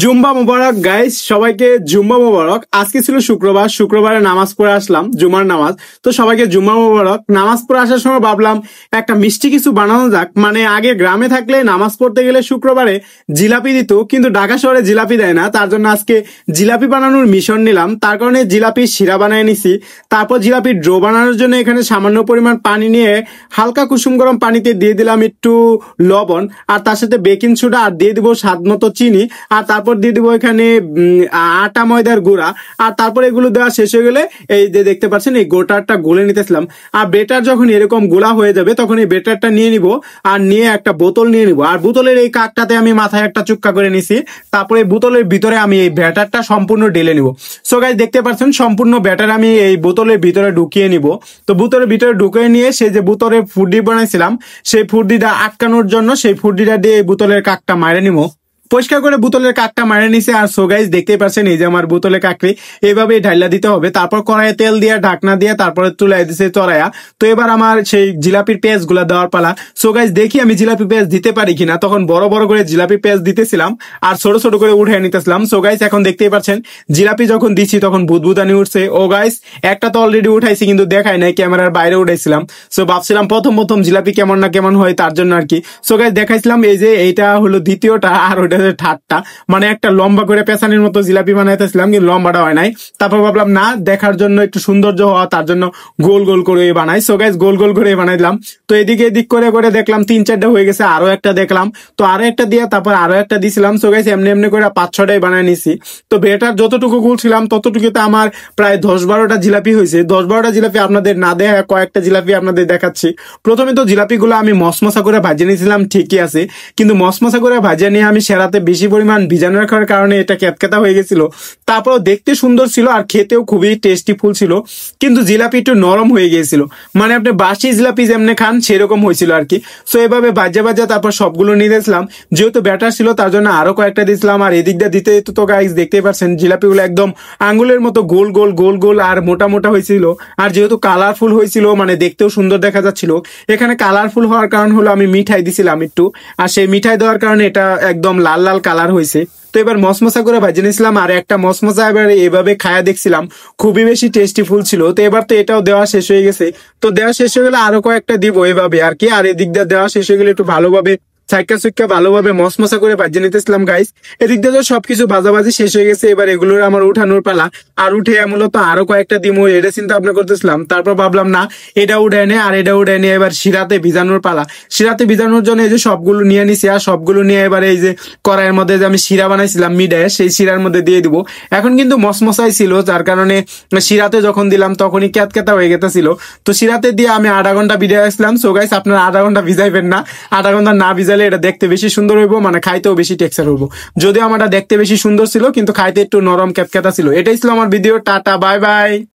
Zumba মুবারক guys, সবাইকে Zumba মুবারক। আজকে ছিল শুক্রবার, শুক্রবারে নামাজ পড়ে আসলাম, জুমার নামাজ। তো সবাইকে জুম্বা মুবারক। নামাজ পড়ে আসার সময় ভাবলাম একটা মিষ্টি কিছু বানানো যাক। মানে আগে গ্রামে থাকলে নামাজ পড়তে গেলে শুক্রবারে জিলাপি দিত, কিন্তু ঢাকা শহরে জিলাপি দেয় না। তার জন্য আজকে জিলাপি বানানোর মিশন নিলাম। তার কারণে জিলাপির শিরা বানিয়ে নিছি। তারপর জিলাপির ডো বানানোর জন্য এখানে সামান্য পরিমাণ পানি নিয়ে হালকা কুসুম গরম পানিতে দিয়ে দিলাম একটু লবণ, আর তার সাথে বেকিং সোডা, আর দিয়ে দিব স্বাদ মতো চিনি, আর তারপর দিয়ে দিব এখানে আটা ময়দার গুঁড়া। আর তারপর এগুলো দেওয়া শেষ হয়ে গেলে এই যে দেখতে পাচ্ছেন এই গোটারটা গুলে নিতেছিলাম। আর বেটার যখন এরকম গোলা হয়ে যাবে তখন এই বেটারটা নিয়ে নিব, আর নিয়ে একটা বোতল নিয়ে নিব। আর বোতলের এই কাকটাতে আমি মাথায় একটা চুক্কা করে নিছি। তারপরে বোতলের ভিতরে আমি এই ব্যাটারটা সম্পূর্ণ ঢেলে নিব। সো গাইস দেখতে পাচ্ছেন সম্পূর্ণ ব্যাটার আমি এই বোতলের ভিতরে ঢুকিয়ে নিব। তো বোতলের ভিতরে ঢুকিয়ে নিয়ে সেই যে বোতলের ফুডি বানাইছিলাম সেই ফুডিটা আটকানোর জন্য সেই ফুডিটা দিয়ে এই বোতলের কাকটা মারে নিব। পরিষ্কার করে বোতলের কাকটা মারে নিছে। আর সো গাইস দেখতেই পাচ্ছেন এই যে আমার বোতলের কাকড়ি এইভাবে ঢাইলা দিতে হবে। তারপর কড়াইয়ে তেল দিয়ে ঢাকনা দিয়ে তারপরে তুলাই দিছে চড়াইয়া। তো এবার আমার সেই জিলাপির পেঁয়াজ গুলা দেওয়ার পালা। সো গাইস দেখি আমি জিলাপি পেঁয়াজ দিতে পারি কিনা। তখন বড় বড় করে জিলাপি পেঁয়াজ দিতেছিলাম আর ছোট ছোট করে উঠে নিতেছিলাম। সো গাইস এখন দেখতেই পাচ্ছেন জিলাপি যখন দিচ্ছি তখন বুদবুদানি উঠছে। ও গাইস একটা তো অলরেডি উঠাইছি কিন্তু দেখাই নাই, ক্যামেরার বাইরে উঠাইছিলাম। সো ভাবছিলাম প্রথম প্রথম জিলাপি কেমন না কেমন হয় তার জন্য আর কি। সো গাইস দেখাইছিলাম এই যে এইটা হলো দ্বিতীয়টা, আর ওইটা ঠাটটা মানে একটা লম্বা করে পেছানির মতো জিলাপি বানাইতেছিলাম কিন্তু লম্বাটা হয় নাই। তারপর ভাবলাম না, দেখার জন্য একটু সৌন্দর্য হওয়া, তার জন্য গোল গোল করে বানাই। সো গাইস গোল গোল করে বানাই দিলাম। তো এদিকে এদিক করে করে দেখলাম 3-4টা হয়ে গেছে, আরো একটা দেখলাম। তো আরো একটা দিয়ে তারপর আরো একটা দিছিলাম। সো গাইস এমনি এমনি করে 5-6টাই বানাই নিছি। তো বেটার যতটুকু গুলছিলাম ততটুকুতে আমার প্রায় 10-12টা জিলাপি হয়েছে। 10-12টা জিলাপি আপনাদের না দেখা কয়েকটা জিলাপি আপনাদের দেখাচ্ছি। প্রথমে তো জিলাপিগুলো আমি মশমশা করে ভাজিয়ে নিয়েছিলাম, ঠিকই আছে, কিন্তু মশমশা করে ভাজিয়ে নিয়ে আমি সেরাতে বেশি পরিমাণ ভিজানো রাখার কারণে এটা ক্যাতকেতা হয়ে গেছিল। তারপর দেখতে সুন্দর ছিল আর খেতেও খুবই টেস্টি ফুল ছিল, কিন্তু জিলাপি একটু নরম হয়ে গিয়েছিল। মানে আপনি বাসি জিলাপি যেমনি খান সেরকম হয়েছিল আর কি। সো এভাবে বাজা বাজা তারপর সবগুলো নিয়ে দিয়েছিলাম। যেহেতু ব্যাটার ছিল তার জন্য আরো কয়েকটা দিয়েছিলাম। আর এদিকটা দিতে তো গাইস দেখতেই পাচ্ছেন জিলাপিগুলো একদম আঙ্গুলের মতো গোল গোল গোল গোল আর মোটা মোটা হয়েছিল। আর যেহেতু কালারফুল হয়েছিল মানে দেখতেও সুন্দর দেখা যাচ্ছিল। এখানে কালারফুল হওয়ার কারণ হলো আমি মিঠাই দিছিলাম একটু, আর সেই মিঠাই দেওয়ার কারণে এটা একদম লাল লাল কালার হয়েছে। তো এবার মশমশা করে ভাজে নিয়েছিলাম আর একটা মশমশা এবার এভাবে খায়া দেখছিলাম, খুবই বেশি টেস্টি ফুল ছিল। তো এবার তো এটাও দেওয়া শেষ হয়ে গেছে। তো দেওয়া শেষ হয়ে গেলে আরো কয়েকটা দিব এভাবে আর কি। আর এদিক দিয়ে দেওয়া শেষ হয়ে গেলে একটু ভালোভাবে সাইকা সুইকা ভালোভাবে মশমশা করে ভাজে নিতেছিলাম গাইস। এদিক দিয়ে তো সবকিছু ভাজাভাজি শেষ হয়ে গেছে। এবার এগুলোর আমার উঠানোর পালা। আর উঠে মূলত আরো কয়েকটা দিমো এটা চিন্তা ভাবনা করতেছিলাম। তারপর ভাবলাম না, এটা উঠে এনে আর এটা উঠে এনে এবার শিরাতে ভিজানোর পালা। শিরাতে ভিজানোর জন্য এই যে সবগুলো নিয়ে নিছি, আর সবগুলো নিয়ে এবার এই যে কড়াইয়ের মধ্যে যে আমি শিরা বানাইছিলাম মিডায় সেই শিরার মধ্যে দিয়ে দিব। এখন কিন্তু মশমশাই ছিল যার কারণে শিরাতে যখন দিলাম তখনই ক্যাতক্যাতা হয়ে গেছিল। তো শিরাতে দিয়ে আমি 1/2 ঘন্টা ভিজাই আসলাম। সো গাইস আপনারা 1/2 ঘন্টা ভিজাইবেন না, 1/2 ঘন্টা না ভিজাইলে এটা দেখতে বেশি সুন্দর হইব, মানে খাইতেও বেশি টেক্সচার হইব। যদিও আমারটা দেখতে বেশি সুন্দর ছিল কিন্তু খাইতে একটু নরম ক্যাতক্যাতা ছিল। এটাই ছিল আমার ভিডিও। Tata, bye bye.